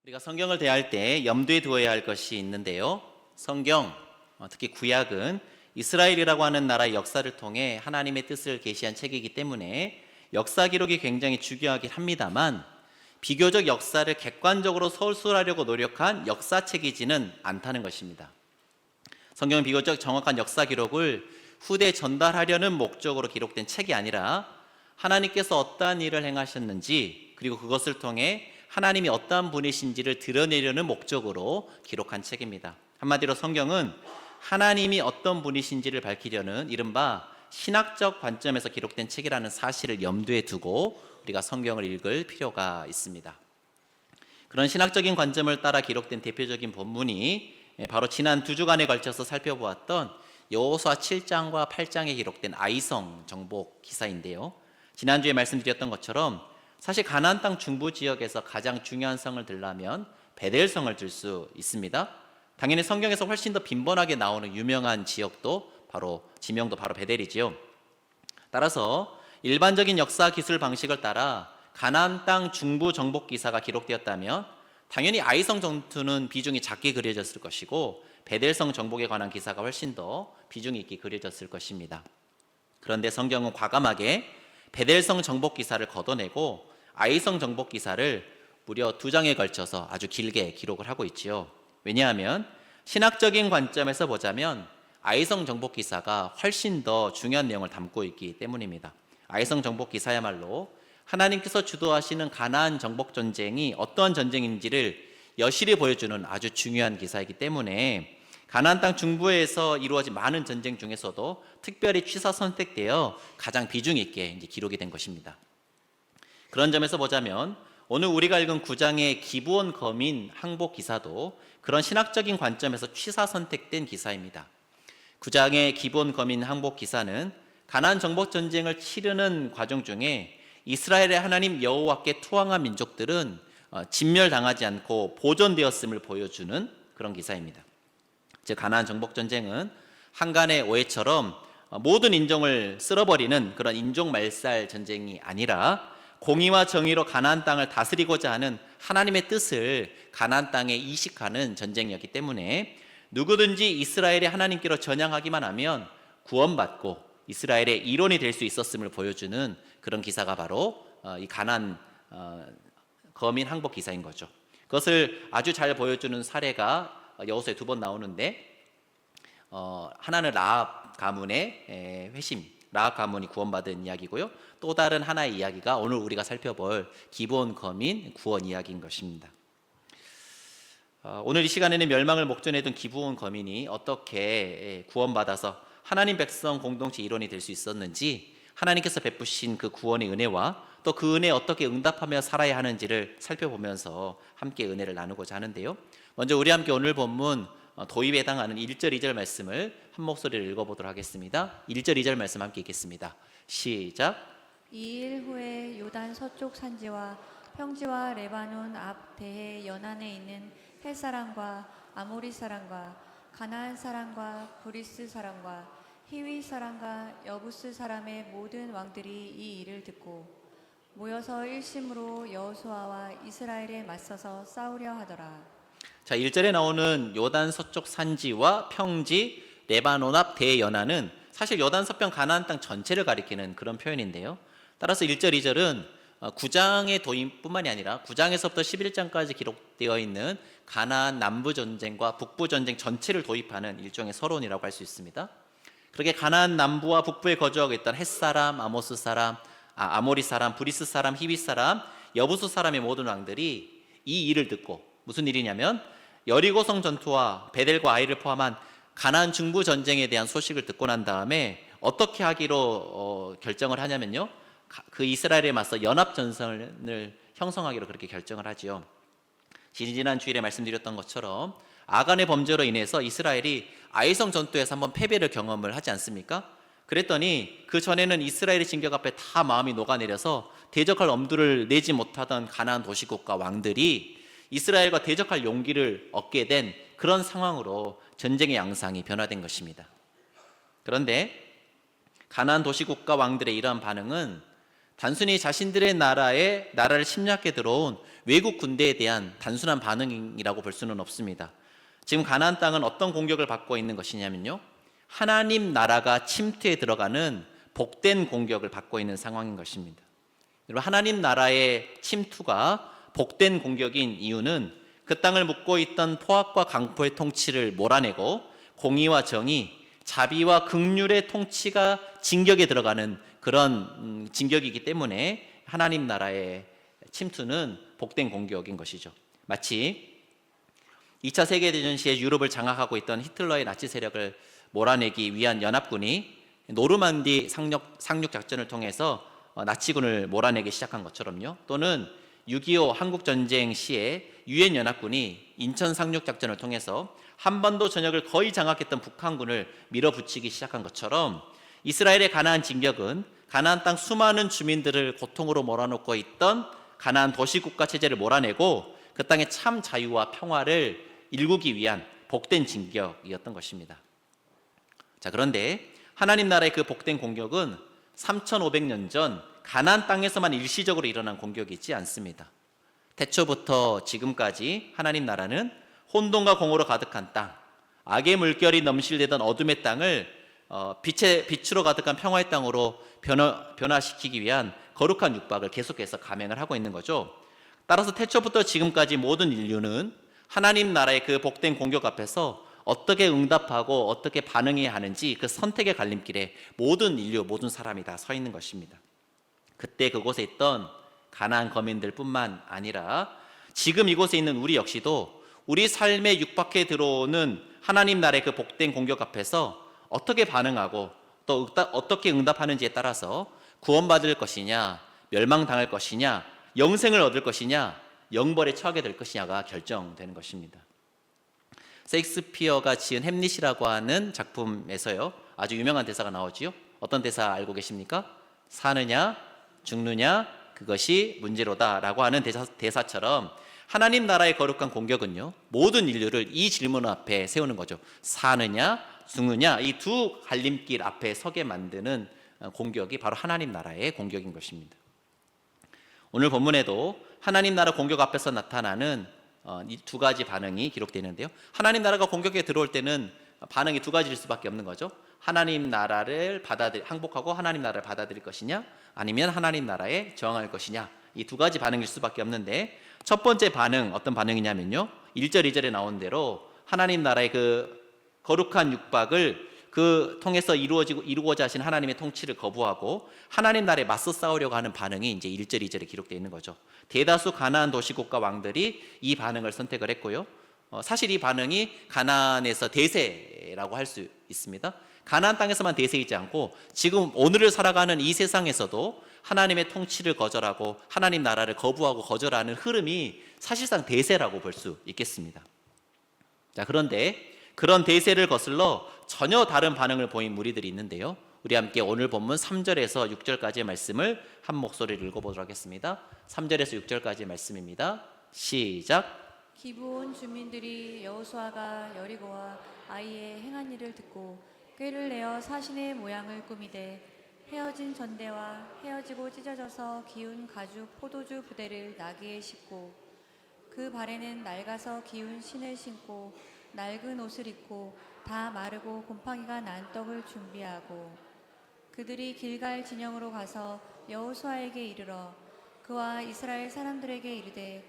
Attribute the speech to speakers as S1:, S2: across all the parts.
S1: 우리가 성경을 대할 때 염두에 두어야 할 것이 있는데요. 성경, 특히 구약은 이스라엘이라고 하는 나라의 역사를 통해 하나님의 뜻을 계시한 책이기 때문에 역사 기록이 굉장히 중요하긴 합니다만 비교적 역사를 객관적으로 서술하려고 노력한 역사책이지는 않다는 것입니다. 성경은 비교적 정확한 역사 기록을 후대에 전달하려는 목적으로 기록된 책이 아니라 하나님께서 어떠한 일을 행하셨는지 그리고 그것을 통해 하나님이 어떠한 분이신지를 드러내려는 목적으로 기록한 책입니다. 한마디로 성경은 하나님이 어떤 분이신지를 밝히려는 이른바 신학적 관점에서 기록된 책이라는 사실을 염두에 두고 우리가 성경을 읽을 필요가 있습니다. 그런 신학적인 관점을 따라 기록된 대표적인 본문이 바로 지난 2주간에 걸쳐서 살펴보았던 여호수아 7장과 8장에 기록된 아이성 정복 기사인데요. 지난주에 말씀드렸던 것처럼 사실 가나안 땅 중부 지역에서 가장 중요한 성을 들라면 베델성을 들 수 있습니다. 당연히 성경에서 훨씬 더 빈번하게 나오는 유명한 지역도 지명도 바로 베델이지요. 따라서 일반적인 역사 기술 방식을 따라 가나안 땅 중부 정복 기사가 기록되었다면 당연히 아이성 전투는 비중이 작게 그려졌을 것이고 베델성 정복에 관한 기사가 훨씬 더 비중이 있게 그려졌을 것입니다. 그런데 성경은 과감하게 베델성 정복 기사를 걷어내고 아이성 정복 기사를 무려 2장에 걸쳐서 아주 길게 기록을 하고 있지요. 왜냐하면 신학적인 관점에서 보자면 아이성 정복 기사가 훨씬 더 중요한 내용을 담고 있기 때문입니다. 아이성 정복 기사야말로 하나님께서 주도하시는 가나안 정복 전쟁이 어떠한 전쟁인지를 여실히 보여주는 아주 중요한 기사이기 때문에 가나안 땅 중부에서 이루어진 많은 전쟁 중에서도 특별히 취사 선택되어 가장 비중 있게 기록이 된 것입니다. 그런 점에서 보자면 오늘 우리가 읽은 9장의 기브온 거민 항복 기사도 그런 신학적인 관점에서 취사 선택된 기사입니다. 9장의 기브온 거민 항복 기사는 가나안 정복 전쟁을 치르는 과정 중에 이스라엘의 하나님 여호와께 투항한 민족들은 진멸당하지 않고 보존되었음을 보여주는 그런 기사입니다. 즉 가나안 정복 전쟁은 한간의 오해처럼 모든 인종을 쓸어버리는 그런 인종 말살 전쟁이 아니라 공의와 정의로 가나안 땅을 다스리고자 하는 하나님의 뜻을 가나안 땅에 이식하는 전쟁이었기 때문에 누구든지 이스라엘의 하나님께로 전향하기만 하면 구원받고 이스라엘의 일원이 될 수 있었음을 보여주는 그런 기사가 바로 이 가나안 거민 항복 기사인 거죠. 그것을 아주 잘 보여주는 사례가 여호수아에 2번 나오는데 하나는 라합 가문의 회심, 라합 가문이 구원받은 이야기고요. 또 다른 하나의 이야기가 오늘 우리가 살펴볼 기브온 거민 구원 이야기인 것입니다. 오늘 이 시간에는 멸망을 목전에 둔 기브온 거민이 어떻게 구원받아서 하나님 백성 공동체 일원이 될 수 있었는지, 하나님께서 베푸신 그 구원의 은혜와 또 그 은혜에 어떻게 응답하며 살아야 하는지를 살펴보면서 함께 은혜를 나누고자 하는데요. 먼저 우리 함께 오늘 본문 도입에 해당하는 1절 2절 말씀을 한 목소리로 읽어보도록 하겠습니다. 1절 2절 말씀 함께 읽겠습니다. 시작.
S2: 2일 후에 요단 서쪽 산지와 평지와 레바논 앞 대해 연안에 있는 헷 사람과 아모리 사람과 가나안 사람과 브리스 사람과 히위 사람과 여부스 사람의 모든 왕들이 이 일을 듣고 모여서 일심으로 여호수아와 이스라엘에 맞서서 싸우려 하더라.
S1: 자, 1절에 나오는 요단 서쪽 산지와 평지, 레바논 앞 대연안은 사실 요단 서편 가나안 땅 전체를 가리키는 그런 표현인데요. 따라서 1절, 2절은 9장의 도입뿐만이 아니라 9장에서부터 11장까지 기록되어 있는 가나안 남부 전쟁과 북부 전쟁 전체를 도입하는 일종의 서론이라고 할 수 있습니다. 그렇게 가나안 남부와 북부에 거주하고 있던 헷 사람, 아모스 사람, 아모리 사람, 브리스 사람, 히위 사람, 여부수 사람의 모든 왕들이 이 일을 듣고, 무슨 일이냐면 여리고성 전투와 베델과 아이를 포함한 가나안 중부 전쟁에 대한 소식을 듣고 난 다음에 어떻게 하기로 결정을 하냐면요, 그 이스라엘에 맞서 연합전선을 형성하기로 그렇게 결정을 하지요. 지난 주일에 말씀드렸던 것처럼 아간의 범죄로 인해서 이스라엘이 아이성 전투에서 한번 패배를 경험을 하지 않습니까? 그랬더니 그 전에는 이스라엘의 진격 앞에 다 마음이 녹아내려서 대적할 엄두를 내지 못하던 가나안 도시국가 왕들이 이스라엘과 대적할 용기를 얻게 된 그런 상황으로 전쟁의 양상이 변화된 것입니다. 그런데 가나안 도시국가 왕들의 이러한 반응은 단순히 자신들의 나라를 침략해 들어온 외국 군대에 대한 단순한 반응이라고 볼 수는 없습니다. 지금 가나안 땅은 어떤 공격을 받고 있는 것이냐면요, 하나님 나라가 침투해 들어가는 복된 공격을 받고 있는 상황인 것입니다. 여러분, 하나님 나라의 침투가 복된 공격인 이유는 그 땅을 묶고 있던 포악과 강포의 통치를 몰아내고 공의와 정의, 자비와 긍휼의 통치가 진격에 들어가는 그런 진격이기 때문에 하나님 나라의 침투는 복된 공격인 것이죠. 마치 2차 세계대전 시에 유럽을 장악하고 있던 히틀러의 나치 세력을 몰아내기 위한 연합군이 노르만디 상륙 작전을 통해서 나치군을 몰아내기 시작한 것처럼요. 또는 6.25 한국전쟁 시에 유엔 연합군이 인천 상륙 작전을 통해서 한반도 전역을 거의 장악했던 북한군을 밀어붙이기 시작한 것처럼 이스라엘의 가나안 진격은 가나안 땅 수많은 주민들을 고통으로 몰아넣고 있던 가나안 도시국가 체제를 몰아내고 그 땅의 참 자유와 평화를 일구기 위한 복된 진격이었던 것입니다. 자, 그런데 하나님 나라의 그 복된 공격은 3500년 전 가나안 땅에서만 일시적으로 일어난 공격이지 않습니다. 태초부터 지금까지 하나님 나라는 혼돈과 공허로 가득한 땅, 악의 물결이 넘실대던 어둠의 땅을 빛으로 가득한 평화의 땅으로 변화시키기 위한 거룩한 육박을 계속해서 감행을 하고 있는 거죠. 따라서 태초부터 지금까지 모든 인류는 하나님 나라의 그 복된 공격 앞에서 어떻게 응답하고 어떻게 반응해야 하는지 그 선택의 갈림길에 모든 인류, 모든 사람이 다 서 있는 것입니다. 그때 그곳에 있던 가나안 거민들뿐만 아니라 지금 이곳에 있는 우리 역시도 우리 삶에 육박해 들어오는 하나님 나라의 그 복된 공격 앞에서 어떻게 반응하고 또 어떻게 응답하는지에 따라서 구원받을 것이냐, 멸망당할 것이냐, 영생을 얻을 것이냐, 영벌에 처하게 될 것이냐가 결정되는 것입니다. 셰익스피어가 지은 햄릿이라고 하는 작품에서요, 아주 유명한 대사가 나오지요. 어떤 대사 알고 계십니까? 사느냐 죽느냐 그것이 문제로다 라고 하는 대사처럼 하나님 나라의 거룩한 공격은요, 모든 인류를 이 질문 앞에 세우는 거죠. 사느냐 죽느냐, 이 두 갈림길 앞에 서게 만드는 공격이 바로 하나님 나라의 공격인 것입니다. 오늘 본문에도 하나님 나라 공격 앞에서 나타나는 이 두 가지 반응이 기록되어 있는데요, 하나님 나라가 공격에 들어올 때는 반응이 두 가지일 수밖에 없는 거죠. 하나님 나라를 항복하고 하나님 나라를 받아들일 것이냐, 아니면 하나님 나라에 저항할 것이냐, 이 두 가지 반응일 수밖에 없는데, 첫 번째 반응 어떤 반응이냐면요, 1절 2절에 나온 대로 하나님 나라의 그 거룩한 육박을 그 통해서 이루고자 하신 하나님의 통치를 거부하고 하나님 나라에 맞서 싸우려고 하는 반응이 이제 1절 2절에 기록되어 있는 거죠. 대다수 가나안 도시국가 왕들이 이 반응을 선택을 했고요, 사실 이 반응이 가나안에서 대세라고 할 수 있습니다. 가나안 땅에서만 대세이지 않고 지금 오늘을 살아가는 이 세상에서도 하나님의 통치를 거절하고 하나님 나라를 거부하고 거절하는 흐름이 사실상 대세라고 볼 수 있겠습니다. 자, 그런데 그런 대세를 거슬러 전혀 다른 반응을 보인 무리들이 있는데요, 우리 함께 오늘 본문 3절에서 6절까지의 말씀을 한 목소리로 읽어보도록 하겠습니다. 3절에서 6절까지의 말씀입니다. 시작.
S2: 기브온 주민들이 여호수아가 여리고와 아이의 행한 일을 듣고 꾀를 내어 사신의 모양을 꾸미되 헤어진 전대와 헤어지고 찢어져서 기운 가죽 포도주 부대를 나귀에 싣고 그 발에는 낡아서 기운 신을 신고 낡은 옷을 입고 다 마르고 곰팡이가 난 떡을 준비하고 그들이 길갈 진영으로 가서 여호수아에게 이르러 그와 이스라엘 사람들에게 이르되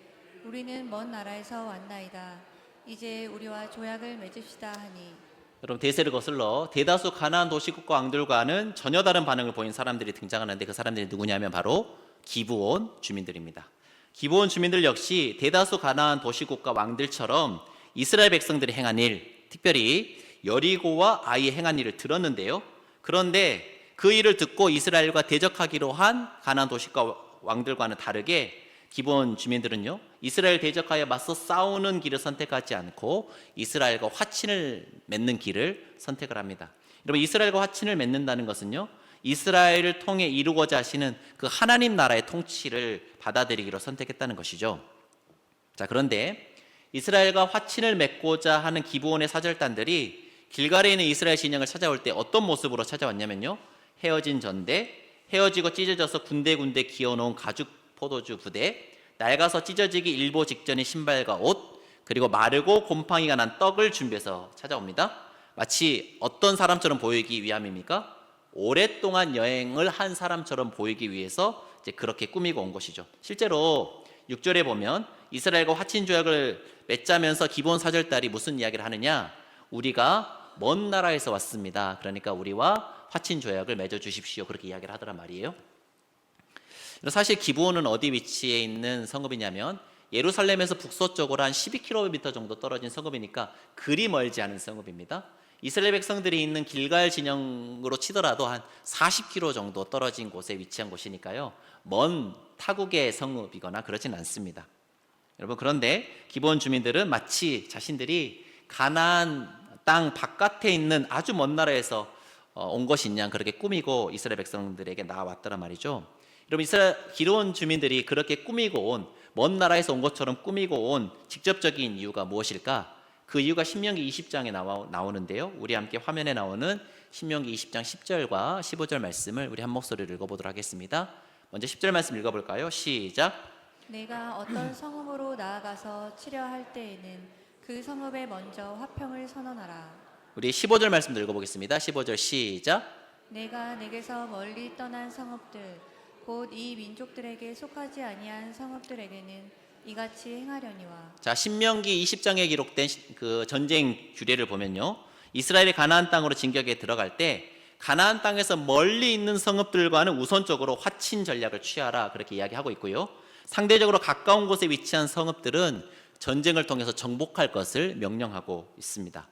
S2: 우리는 먼 나라에서 왔나이다. 이제 우리와 조약을 맺읍시다 하니.
S1: 여러분, 대세를 거슬러 대다수 가나안 도시국가 왕들과는 전혀 다른 반응을 보인 사람들이 등장하는데, 그 사람들이 누구냐면 바로 기브온 주민들입니다. 기브온 주민들 역시 대다수 가나안 도시국가 왕들처럼 이스라엘 백성들이 행한 일, 특별히 여리고와 아이의 행한 일을 들었는데요, 그런데 그 일을 듣고 이스라엘과 대적하기로 한 가나안 도시국가 왕들과는 다르게 기브온 주민들은요, 이스라엘 대적하여 맞서 싸우는 길을 선택하지 않고 이스라엘과 화친을 맺는 길을 선택을 합니다. 여러분, 이스라엘과 화친을 맺는다는 것은요, 이스라엘을 통해 이루고자 하시는 그 하나님 나라의 통치를 받아들이기로 선택했다는 것이죠. 자, 그런데 이스라엘과 화친을 맺고자 하는 기브온의 사절단들이 길갈에 있는 이스라엘 진영을 찾아올 때 어떤 모습으로 찾아왔냐면요, 헤어진 전대, 헤어지고 찢어져서 군데군데 기어놓은 가죽 포도주 부대, 낡아서 찢어지기 일보 직전의 신발과 옷, 그리고 마르고 곰팡이가 난 떡을 준비해서 찾아옵니다. 마치 어떤 사람처럼 보이기 위함입니까? 오랫동안 여행을 한 사람처럼 보이기 위해서 이제 그렇게 꾸미고 온 것이죠. 실제로 6절에 보면 이스라엘과 화친 조약을 맺자면서 기본 사절달이 무슨 이야기를 하느냐? 우리가 먼 나라에서 왔습니다. 그러니까 우리와 화친 조약을 맺어 주십시오. 그렇게 이야기를 하더란 말이에요. 사실 기브온은 어디 위치에 있는 성읍이냐면 예루살렘에서 북서쪽으로 한 12km 정도 떨어진 성읍이니까 그리 멀지 않은 성읍입니다. 이스라엘 백성들이 있는 길갈 진영으로 치더라도 한 40km 정도 떨어진 곳에 위치한 곳이니까요, 먼 타국의 성읍이거나 그러진 않습니다. 여러분, 그런데 기브온 주민들은 마치 자신들이 가나안 땅 바깥에 있는 아주 먼 나라에서 온 것인 양 그렇게 꾸미고 이스라엘 백성들에게 나왔더란 말이죠. 여러분, 기브온 주민들이 그렇게 꾸미고 온, 먼 나라에서 온 것처럼 꾸미고 온 직접적인 이유가 무엇일까? 그 이유가 신명기 20장에 나오는데요. 우리 함께 화면에 나오는 신명기 20장 10절과 15절 말씀을 우리 한 목소리로 읽어보도록 하겠습니다. 먼저 10절 말씀 읽어볼까요? 시작.
S2: 내가 어떤 성읍으로 나아가서 치려 할 때에는 그 성읍에 먼저 화평을 선언하라.
S1: 우리 15절 말씀도 읽어보겠습니다. 15절 시작.
S2: 내가 내게서 멀리 떠난 성읍들 곧 이 민족들에게 속하지 아니한 성읍들에게는 이같이 행하려니와.
S1: 자, 신명기 20장에 기록된 그 전쟁 규례를 보면요, 이스라엘이 가나안 땅으로 진격에 들어갈 때 가나안 땅에서 멀리 있는 성읍들과는 우선적으로 화친 전략을 취하라, 그렇게 이야기하고 있고요. 상대적으로 가까운 곳에 위치한 성읍들은 전쟁을 통해서 정복할 것을 명령하고 있습니다.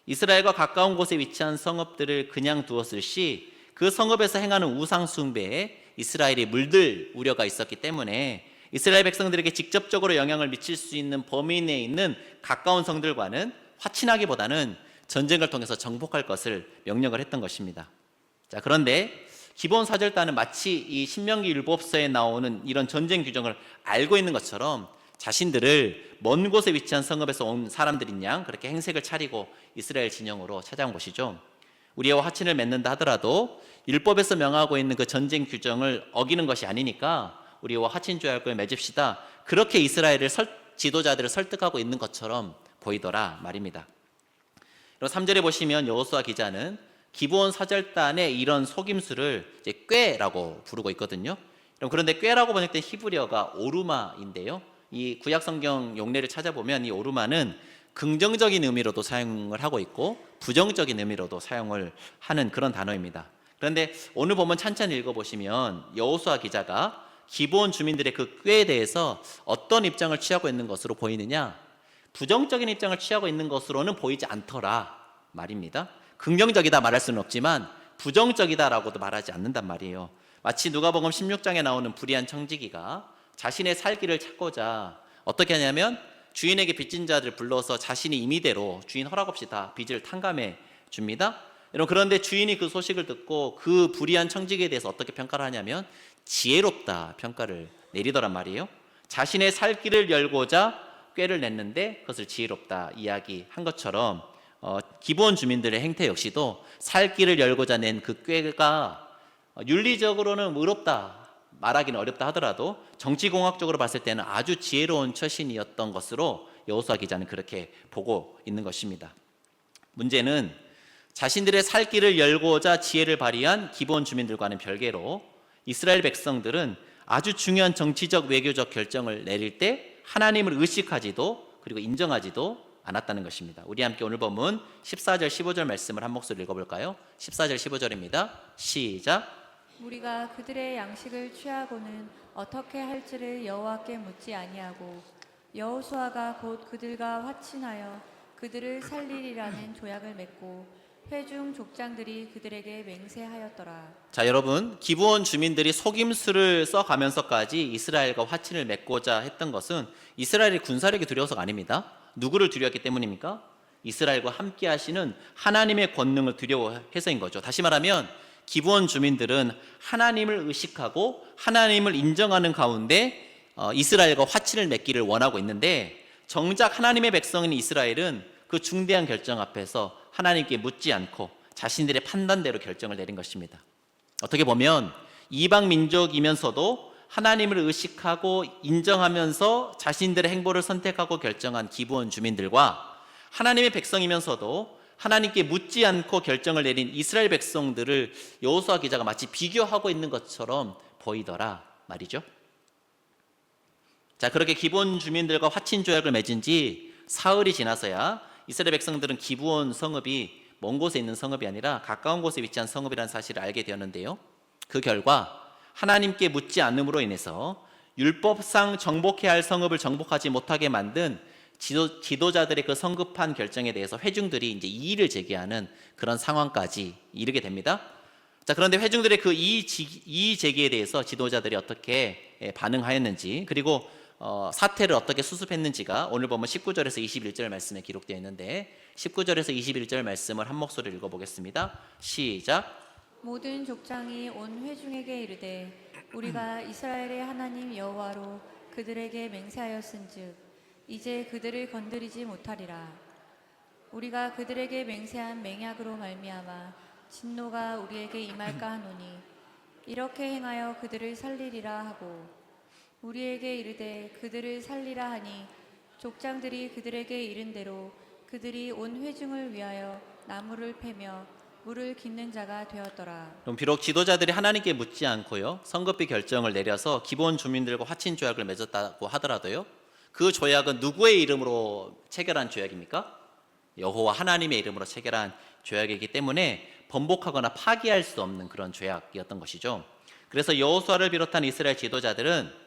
S1: 이스라엘과 가까운 곳에 위치한 성읍들을 그냥 두었을 시 그 성읍에서 행하는 우상 숭배에 이스라엘이 물들 우려가 있었기 때문에 이스라엘 백성들에게 직접적으로 영향을 미칠 수 있는 범위 내에 있는 가까운 성들과는 화친하기보다는 전쟁을 통해서 정복할 것을 명령을 했던 것입니다. 자, 그런데 기본 사절단은 마치 이 신명기 율법서에 나오는 이런 전쟁 규정을 알고 있는 것처럼 자신들을 먼 곳에 위치한 성읍에서 온 사람들인 양 그렇게 행색을 차리고 이스라엘 진영으로 찾아온 것이죠. 우리와 화친을 맺는다 하더라도 율법에서 명하고 있는 그 전쟁 규정을 어기는 것이 아니니까 우리와 화친 조약을 맺읍시다, 그렇게 이스라엘을 지도자들을 설득하고 있는 것처럼 보이더라 말입니다. 3절에 보시면 여호수아 기자는 기브온 사절단의 이런 속임수를 이제 꾀라고 부르고 있거든요. 그런데 꾀라고 번역된 히브리어가 오르마인데요, 이 구약 성경 용례를 찾아보면 이 오르마는 긍정적인 의미로도 사용을 하고 있고 부정적인 의미로도 사용을 하는 그런 단어입니다. 그런데 오늘 본문 찬찬히 읽어보시면 여호수아 기자가 기브온 주민들의 그 꾀에 대해서 어떤 입장을 취하고 있는 것으로 보이느냐? 부정적인 입장을 취하고 있는 것으로는 보이지 않더라 말입니다. 긍정적이다 말할 수는 없지만 부정적이다라고도 말하지 않는단 말이에요. 마치 누가복음 16장에 나오는 불의한 청지기가 자신의 살 길을 찾고자 어떻게 하냐면 주인에게 빚진 자들 불러서 자신이 임의대로 주인 허락 없이 다 빚을 탕감해 줍니다. 그런데 주인이 그 소식을 듣고 그 불의한 청지기에 대해서 어떻게 평가를 하냐면 지혜롭다 평가를 내리더란 말이에요. 자신의 살 길을 열고자 꾀를 냈는데 그것을 지혜롭다 이야기한 것처럼 기브온 주민들의 행태 역시도 살 길을 열고자 낸 그 꾀가 윤리적으로는 의롭다 말하기는 어렵다 하더라도 정치공학적으로 봤을 때는 아주 지혜로운 처신이었던 것으로 여호수아 기자는 그렇게 보고 있는 것입니다. 문제는 자신들의 살 길을 열고자 지혜를 발휘한 기브온 주민들과는 별개로 이스라엘 백성들은 아주 중요한 정치적 외교적 결정을 내릴 때 하나님을 의식하지도 그리고 인정하지도 않았다는 것입니다. 우리 함께 오늘 본문 14절 15절 말씀을 한 목소리 읽어볼까요? 14절 15절입니다. 시작.
S2: 우리가 그들의 양식을 취하고는 어떻게 할지를 여호와께 묻지 아니하고 여호수아가 곧 그들과 화친하여 그들을 살리리라는 조약을 맺고 회중 족장들이 그들에게 맹세하였더라.
S1: 자, 여러분, 기브온 주민들이 속임수를 써가면서까지 이스라엘과 화친을 맺고자 했던 것은 이스라엘의 군사력이 두려워서가 아닙니다. 누구를 두려웠기 때문입니까? 이스라엘과 함께 하시는 하나님의 권능을 두려워해서인 거죠. 다시 말하면 기브온 주민들은 하나님을 의식하고 하나님을 인정하는 가운데 이스라엘과 화친을 맺기를 원하고 있는데, 정작 하나님의 백성인 이스라엘은 그 중대한 결정 앞에서 하나님께 묻지 않고 자신들의 판단대로 결정을 내린 것입니다. 어떻게 보면 이방 민족이면서도 하나님을 의식하고 인정하면서 자신들의 행보를 선택하고 결정한 기브온 주민들과 하나님의 백성이면서도 하나님께 묻지 않고 결정을 내린 이스라엘 백성들을 여호수아 기자가 마치 비교하고 있는 것처럼 보이더라 말이죠. 자, 그렇게 기브온 주민들과 화친 조약을 맺은 지 사흘이 지나서야 이스라엘 백성들은 기브온 성읍이 먼 곳에 있는 성읍이 아니라 가까운 곳에 위치한 성읍이라는 사실을 알게 되었는데요. 그 결과 하나님께 묻지 않음으로 인해서 율법상 정복해야 할 성읍을 정복하지 못하게 만든 지도자들의 그 성급한 결정에 대해서 회중들이 이제 이의를 제기하는 그런 상황까지 이르게 됩니다. 자, 그런데 회중들의 그 이의 제기에 대해서 지도자들이 어떻게 반응하였는지, 그리고 사태를 어떻게 수습했는지가 오늘 보면 19절에서 21절 말씀에 기록되어 있는데, 19절에서 21절 말씀을 한 목소리로 읽어보겠습니다. 시작.
S2: 모든 족장이 온 회중에게 이르되 우리가 이스라엘의 하나님 여호와로 그들에게 맹세하였은즉 이제 그들을 건드리지 못하리라. 우리가 그들에게 맹세한 맹약으로 말미암아 진노가 우리에게 임할까 하노니 이렇게 행하여 그들을 살리리라 하고, 우리에게 이르되 그들을 살리라 하니 족장들이 그들에게 이른 대로 그들이 온 회중을 위하여 나무를 패며 물을 깃는 자가 되었더라.
S1: 그럼 비록 지도자들이 하나님께 묻지 않고요, 성급히 결정을 내려서 기본 주민들과 화친 조약을 맺었다고 하더라도요, 그 조약은 누구의 이름으로 체결한 조약입니까? 여호와 하나님의 이름으로 체결한 조약이기 때문에 번복하거나 파기할 수 없는 그런 조약이었던 것이죠. 그래서 여호수아를 비롯한 이스라엘 지도자들은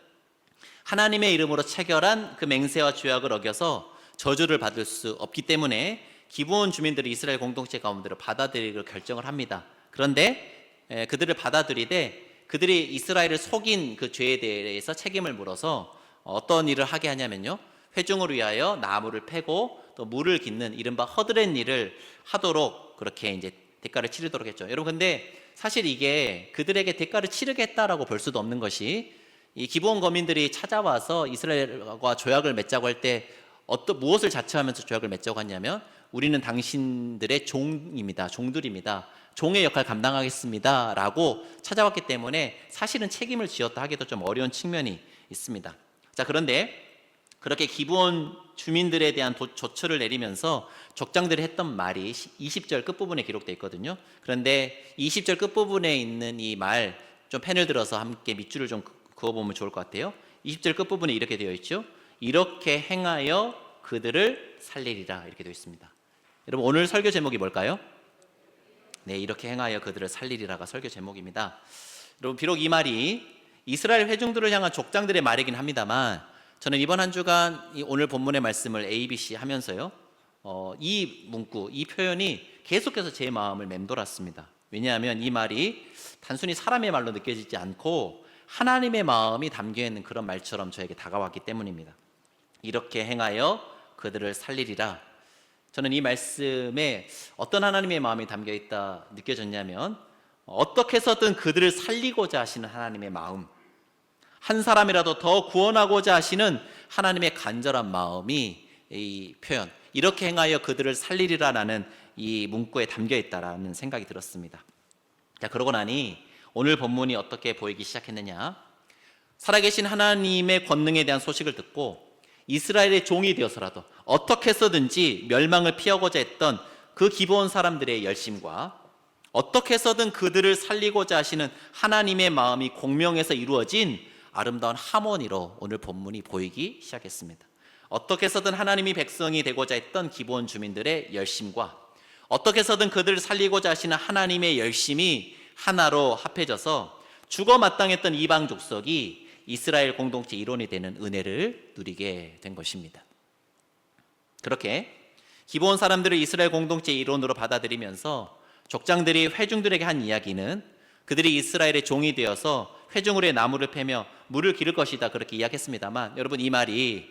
S1: 하나님의 이름으로 체결한 그 맹세와 조약을 어겨서 저주를 받을 수 없기 때문에 기브온 주민들이 이스라엘 공동체 가운데로 받아들이기로 결정을 합니다. 그런데 그들을 받아들이되 그들이 이스라엘을 속인 그 죄에 대해서 책임을 물어서 어떤 일을 하게 하냐면요, 회중을 위하여 나무를 패고 또 물을 깃는 이른바 허드렛 일을 하도록 그렇게 이제 대가를 치르도록 했죠. 여러분, 근데 사실 이게 그들에게 대가를 치르겠다라고 볼 수도 없는 것이, 이 기브온 거민들이 찾아와서 이스라엘과 조약을 맺자고 할 때 무엇을 자처하면서 조약을 맺자고 하냐면, 우리는 당신들의 종입니다. 종들입니다. 종의 역할 감당하겠습니다. 라고 찾아왔기 때문에 사실은 책임을 지었다 하기도 좀 어려운 측면이 있습니다. 자, 그런데 그렇게 기브온 주민들에 대한 조처를 내리면서 족장들이 했던 말이 20절 끝부분에 기록되어 있거든요. 그런데 20절 끝부분에 있는 이 말, 좀 펜을 들어서 함께 밑줄을 좀 그어보면 좋을 것 같아요. 20절 끝부분에 이렇게 되어 있죠. 이렇게 행하여 그들을 살리리라, 이렇게 되어 있습니다. 여러분, 오늘 설교 제목이 뭘까요? 네, 이렇게 행하여 그들을 살리리라가 설교 제목입니다. 여러분, 비록 이 말이 이스라엘 회중들을 향한 족장들의 말이긴 합니다만, 저는 이번 한 주간 오늘 본문의 말씀을 ABC 하면서요, 이 문구, 이 표현이 계속해서 제 마음을 맴돌았습니다. 왜냐하면 이 말이 단순히 사람의 말로 느껴지지 않고 하나님의 마음이 담겨있는 그런 말처럼 저에게 다가왔기 때문입니다. 이렇게 행하여 그들을 살리리라. 저는 이 말씀에 어떤 하나님의 마음이 담겨있다 느껴졌냐면, 어떻게 해서든 그들을 살리고자 하시는 하나님의 마음, 한 사람이라도 더 구원하고자 하시는 하나님의 간절한 마음이 이 표현, 이렇게 행하여 그들을 살리리라라는 이 문구에 담겨있다라는 생각이 들었습니다. 자, 그러고 나니 오늘 본문이 어떻게 보이기 시작했느냐, 살아계신 하나님의 권능에 대한 소식을 듣고 이스라엘의 종이 되어서라도 어떻게 해서든지 멸망을 피하고자 했던 그 기브온 사람들의 열심과 어떻게 해서든 그들을 살리고자 하시는 하나님의 마음이 공명해서 이루어진 아름다운 하모니로 오늘 본문이 보이기 시작했습니다. 어떻게 해서든 하나님이 백성이 되고자 했던 기브온 주민들의 열심과 어떻게 해서든 그들을 살리고자 하시는 하나님의 열심이 하나로 합해져서 죽어 마땅했던 이방 족속이 이스라엘 공동체 일원이 되는 은혜를 누리게 된 것입니다. 그렇게 기브온 사람들을 이스라엘 공동체 일원으로 받아들이면서 족장들이 회중들에게 한 이야기는, 그들이 이스라엘의 종이 되어서 회중으로의 나무를 패며 물을 기를 것이다, 그렇게 이야기했습니다만, 여러분, 이 말이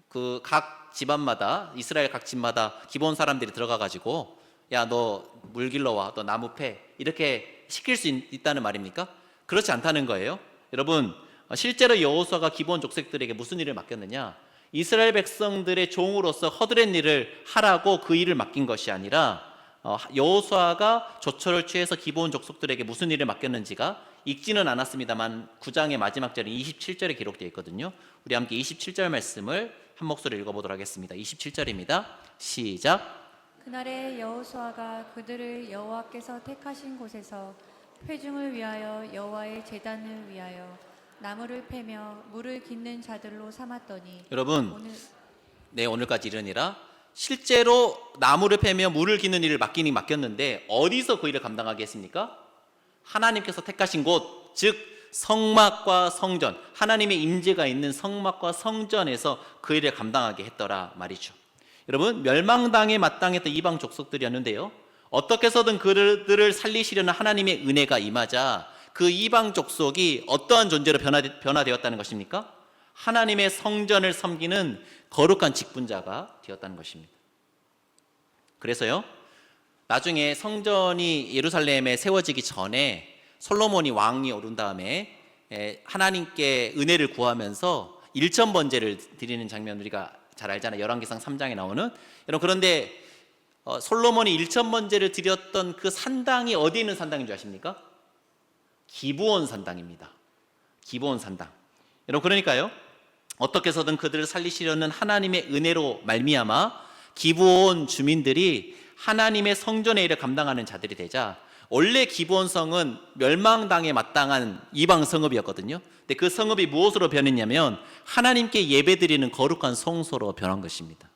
S1: 그 각 집안마다, 이스라엘 각 집마다 기브온 사람들이 들어가 가지고 야, 너 물 길러와, 너 나무 패, 이렇게 시킬 수 있다는 말입니까? 그렇지 않다는 거예요. 여러분, 실제로 여호수아가 기브온 족속들에게 무슨 일을 맡겼느냐, 이스라엘 백성들의 종으로서 허드렛 일을 하라고 그 일을 맡긴 것이 아니라, 여호수아가 조처를 취해서 기브온 족속들에게 무슨 일을 맡겼는지가 읽지는 않았습니다만 9장의 마지막 절인 27절에 기록되어 있거든요. 우리 함께 27절 말씀을 한 목소리로 읽어보도록 하겠습니다. 27절입니다. 시작.
S2: 그날에 여호수아가 그들을 여호와께서 택하신 곳에서 회중을 위하여 여호와의 제단을 위하여 나무를 패며 물을 깃는 자들로 삼았더니
S1: 여러분,
S2: 오늘
S1: 오늘까지 이르니라. 실제로 나무를 패며 물을 깃는 일을 맡겼는데 어디서 그 일을 감당하게 했습니까? 하나님께서 택하신 곳, 즉 성막과 성전, 하나님의 임재가 있는 성막과 성전에서 그 일을 감당하게 했더라 말이죠. 여러분, 멸망당에 마땅했던 이방 족속들이었는데요, 어떻게 해서든 그들을 살리시려는 하나님의 은혜가 임하자 그 이방 족속이 어떠한 존재로 변화되었다는 것입니까? 하나님의 성전을 섬기는 거룩한 직분자가 되었다는 것입니다. 그래서요, 나중에 성전이 예루살렘에 세워지기 전에 솔로몬이 왕이 오른 다음에 하나님께 은혜를 구하면서 일천 번제를 드리는 장면 우리가 잘 알잖아요. 열왕기상 3장에 나오는. 여러분, 그런데 솔로몬이 일천 번제를 드렸던 그 산당이 어디에 있는 산당인 줄 아십니까? 기브온 산당입니다. 기브온 산당. 여러분, 그러니까요, 어떻게 해서든 그들을 살리시려는 하나님의 은혜로 말미암아 기브온 주민들이 하나님의 성전의 일을 감당하는 자들이 되자, 원래 기브온 성은 멸망당에 마땅한 이방 성읍이었거든요. 근데 그 성읍이 무엇으로 변했냐면 하나님께 예배드리는 거룩한 성소로 변한 것입니다.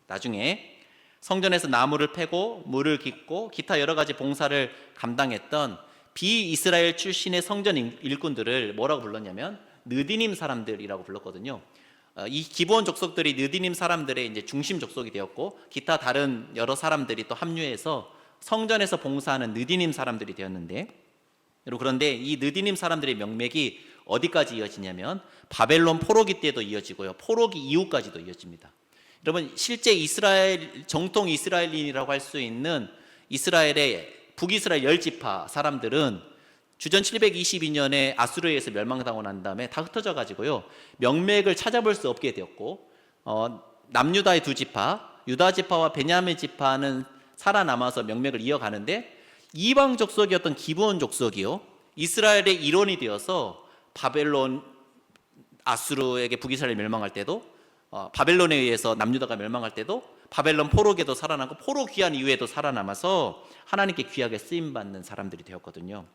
S1: 나중에 성전에서 나무를 패고 물을 깃고 기타 여러 가지 봉사를 감당했던 비이스라엘 출신의 성전 일꾼들을 뭐라고 불렀냐면 느디님 사람들이라고 불렀거든요. 이 기브온 족속들이 느디님 사람들의 이제 중심 족속이 되었고, 기타 다른 여러 사람들이 또 합류해서 성전에서 봉사하는 느디님 사람들이 되었는데, 여러분, 그런데 이 느디님 사람들의 명맥이 어디까지 이어지냐면 바벨론 포로기 때도 이어지고요, 포로기 이후까지도 이어집니다. 여러분, 실제 이스라엘 정통 이스라엘인이라고 할 수 있는 이스라엘의 북이스라엘 10지파 사람들은 주전 722년에 아수르에서 멸망당하고 난 다음에 다 흩어져 가지고요, 명맥을 찾아볼 수 없게 되었고, 남유다의 2지파, 유다 지파와 베냐민 지파는 살아남아서 명맥을 이어가는데, 이방 족속이었던 기브온 족속이요, 이스라엘의 일원이 되어서 바벨론, 아수르에게 북이스라엘이 멸망할 때도, 바벨론에 의해서 남유다가 멸망할 때도 바벨론 포로에도 살아나고 포로 귀환 이후에도 살아남아서 하나님께 귀하게 쓰임받는 사람들이 되었거든요.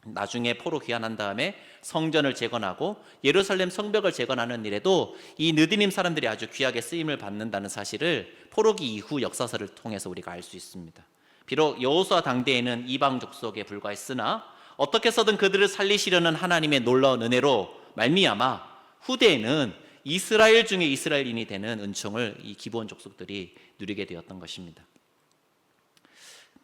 S1: 나중에 포로 귀환한 다음에 성전을 재건하고 예루살렘 성벽을 재건하는 일에도 이 느디님 사람들이 아주 귀하게 쓰임을 받는다는 사실을 포로기 이후 역사서를 통해서 우리가 알 수 있습니다. 비록 여호수아 당대에는 이방 족속에 불과했으나 어떻게 해서든 그들을 살리시려는 하나님의 놀라운 은혜로 말미암아 후대에는 이스라엘 중에 이스라엘인이 되는 은총을 이 기브온 족속들이 누리게 되었던 것입니다.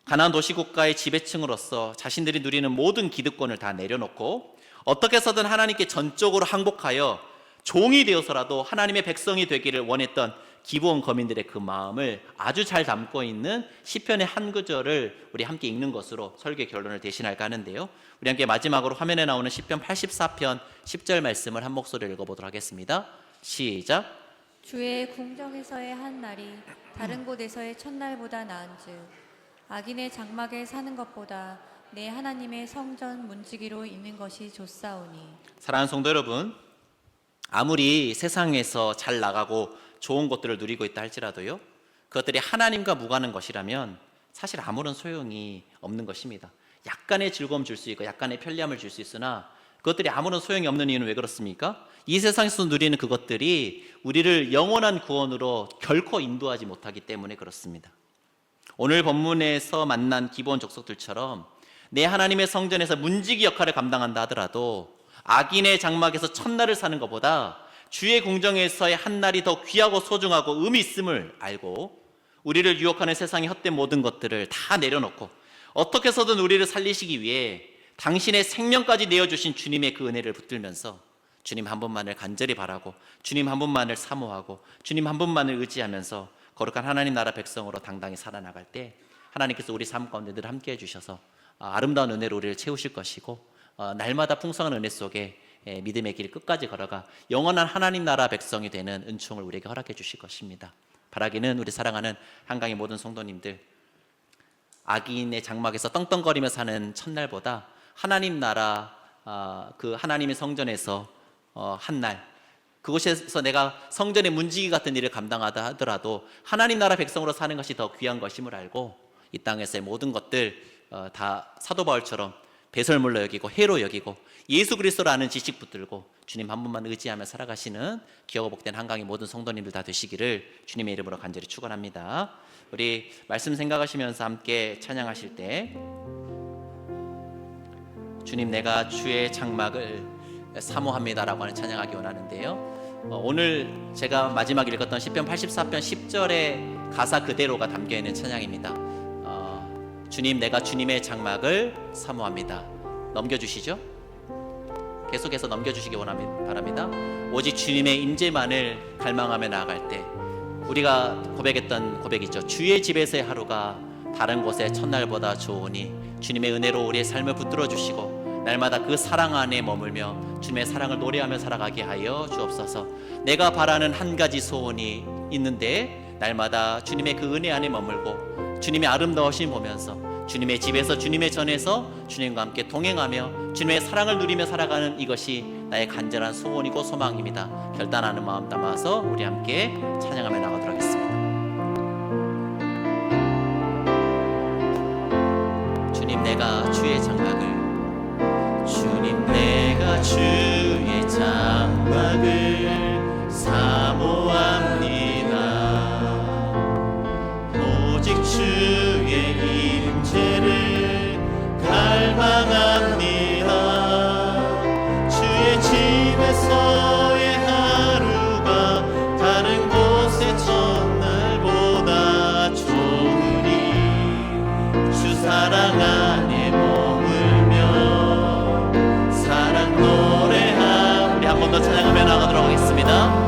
S1: 가나안 도시국가의 지배층으로서 자신들이 누리는 모든 기득권을 다 내려놓고 어떻게 해서든 하나님께 전적으로 항복하여 종이 되어서라도 하나님의 백성이 되기를 원했던 기브온 거민들의 그 마음을 아주 잘 담고 있는 시편의 한 구절을 우리 함께 읽는 것으로 설교의 결론을 대신할까 하는데요, 우리 함께 마지막으로 화면에 나오는 시편 84편 10절 말씀을 한 목소리로 읽어보도록 하겠습니다. 시작.
S2: 주의 궁정에서의 한 날이 다른 곳에서의 첫날보다 나은즉 악인의 장막에 사는 것보다 내 하나님의 성전 문지기로 있는 것이 좋사오니.
S1: 사랑하는 성도 여러분, 아무리 세상에서 잘 나가고 좋은 것들을 누리고 있다 할지라도요, 그것들이 하나님과 무관한 것이라면 사실 아무런 소용이 없는 것입니다. 약간의 즐거움 줄 수 있고 약간의 편리함을 줄 수 있으나 그것들이 아무런 소용이 없는 이유는 왜 그렇습니까? 이 세상에서 누리는 그것들이 우리를 영원한 구원으로 결코 인도하지 못하기 때문에 그렇습니다. 오늘 본문에서 만난 기브온 족속들처럼 내 하나님의 성전에서 문지기 역할을 감당한다 하더라도 악인의 장막에서 첫날을 사는 것보다 주의 궁정에서의 한 날이 더 귀하고 소중하고 의미 있음을 알고 우리를 유혹하는 세상의 헛된 모든 것들을 다 내려놓고 어떻게 해서든 우리를 살리시기 위해 당신의 생명까지 내어주신 주님의 그 은혜를 붙들면서 주님 한 분만을 간절히 바라고 주님 한 분만을 사모하고 주님 한 분만을 의지하면서 거룩한 하나님 나라 백성으로 당당히 살아나갈 때 하나님께서 우리 삶 가운데 늘 함께 해주셔서 아름다운 은혜로 우리를 채우실 것이고 날마다 풍성한 은혜 속에 믿음의 길 끝까지 걸어가 영원한 하나님 나라 백성이 되는 은총을 우리에게 허락해 주실 것입니다. 바라기는 우리 사랑하는 한강의 모든 성도님들, 악인의 장막에서 떵떵거리며 사는 첫날보다 하나님 나라 그 하나님의 성전에서 한 날 그곳에서 내가 성전의 문지기 같은 일을 감당하다 하더라도 하나님 나라 백성으로 사는 것이 더 귀한 것임을 알고 이 땅에서의 모든 것들 다 사도 바울처럼 배설물로 여기고 해로 여기고 예수 그리스도라는 지식 붙들고 주님 한 분만 의지하며 살아가시는 기억과 복된 한강의 모든 성도님들 다 되시기를 주님의 이름으로 간절히 축원합니다. 우리 말씀 생각하시면서 함께 찬양하실 때 주님 내가 주의 장막을 사모합니다라고 하는 찬양하기 원하는데요. 오늘 제가 마지막 읽었던 시편 84편 10절의 가사 그대로가 담겨있는 찬양입니다. 주님 내가 주님의 장막을 사모합니다. 넘겨주시죠. 계속해서 넘겨주시기 바랍니다. 오직 주님의 임재만을 갈망하며 나아갈 때 우리가 고백했던 고백이죠. 주의 집에서의 하루가 다른 곳의 첫날보다 좋으니 주님의 은혜로 우리의 삶을 붙들어 주시고 날마다 그 사랑 안에 머물며 주님의 사랑을 노래하며 살아가게 하여 주옵소서. 내가 바라는 한 가지 소원이 있는데 날마다 주님의 그 은혜 안에 머물고 주님의 아름다우심 보면서 주님의 집에서 주님의 전에서 주님과 함께 동행하며 주님의 사랑을 누리며 살아가는 이것이 나의 간절한 소원이고 소망입니다. 결단하는 마음 담아서 우리 함께 찬양하며 나가도록 하겠습니다. 주님 내가 주의 장막을 주님 내가 주의 장막을 사모합니다. 오직 주의 임재를 갈망합니다. 주의 집에서의 하루가 다른 곳의 첫날보다 좋으니 주 사랑 안에 머물며 사랑 노래하 우리 한 번 더 찬양하며 나가도록 하겠습니다.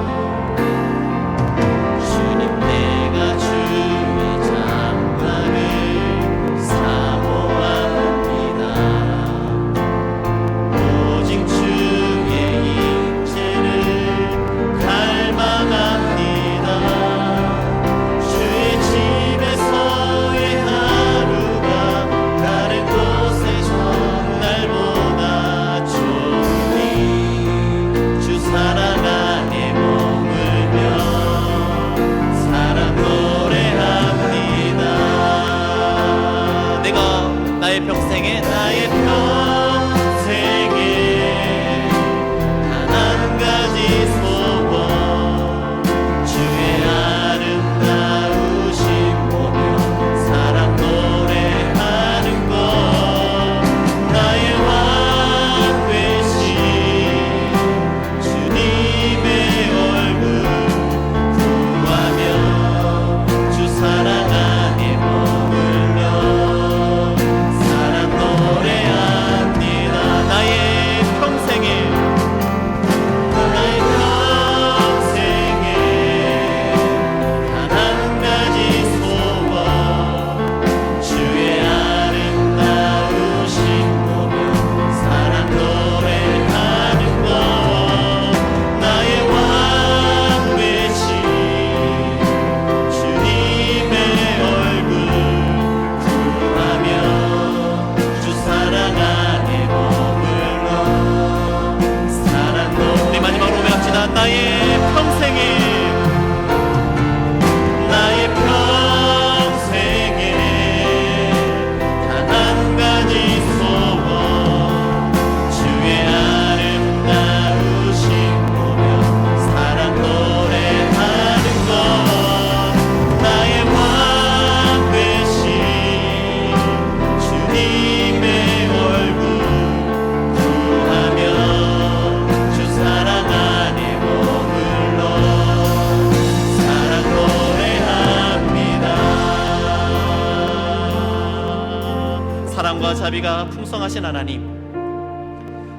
S1: 사랑과 자비가 풍성하신 하나님,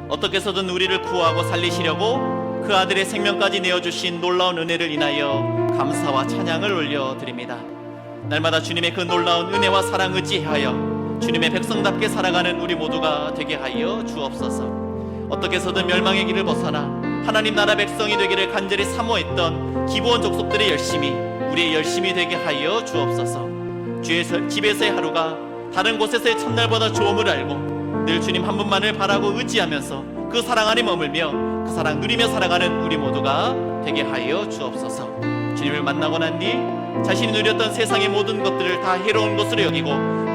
S1: 어떻게 해서든 우리를 구하고 살리시려고 그 아들의 생명까지 내어주신 놀라운 은혜를 인하여 감사와 찬양을 올려드립니다. 날마다 주님의 그 놀라운 은혜와 사랑 의지하여 주님의 백성답게 살아가는 우리 모두가 되게 하여 주옵소서. 어떻게 해서든 멸망의 길을 벗어나 하나님 나라 백성이 되기를 간절히 사모했던 기브온 족속들의 열심이 우리의 열심이 되게 하여 주옵소서. 주의 집에서의 하루가 다른 곳에서의 첫날보다 좋음을 알고 늘 주님 한 분만을 바라고 의지하면서 그 사랑 안에 머물며 그 사랑 누리며 살아가는 우리 모두가 되게 하여 주옵소서. 주님을 만나고 난 뒤 자신이 누렸던 세상의 모든 것들을 다 해로운 것으로 여기고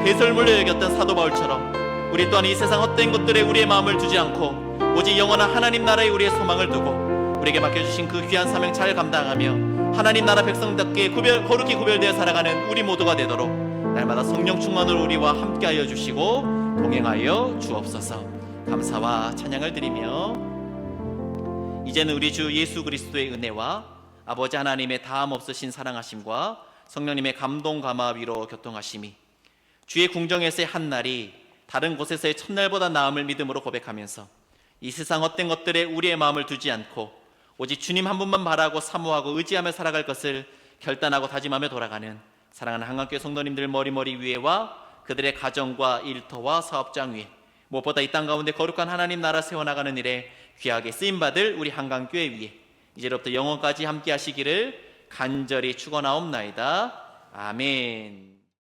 S1: 배설물로 여겼던 사도 바울처럼 우리 또한 이 세상 헛된 것들에 우리의 마음을 두지 않고 오직 영원한 하나님 나라에 우리의 소망을 두고 우리에게 맡겨주신 그 귀한 사명 잘 감당하며 하나님 나라 백성답게 거룩히 구별되어 살아가는 우리 모두가 되도록 날마다 성령 충만으로 우리와 함께하여 주시고 동행하여 주옵소서. 감사와 찬양을 드리며 이제는 우리 주 예수 그리스도의 은혜와 아버지 하나님의 다함 없으신 사랑하심과 성령님의 감동 감화 위로 교통하심이 주의 궁정에서의 한 날이 다른 곳에서의 첫날보다 나음을 믿음으로 고백하면서 이 세상 헛된 것들에 우리의 마음을 두지 않고 오직 주님 한 분만 바라고 사모하고 의지하며 살아갈 것을 결단하고 다짐하며 돌아가는 사랑하는 한강교회 성도님들 머리머리 위에와 그들의 가정과 일터와 사업장 위에 무엇보다 이 땅 가운데 거룩한 하나님 나라 세워나가는 일에 귀하게 쓰임받을 우리 한강교회 위에 이제로부터 영원까지 함께 하시기를 간절히 축원하옵나이다. 아멘.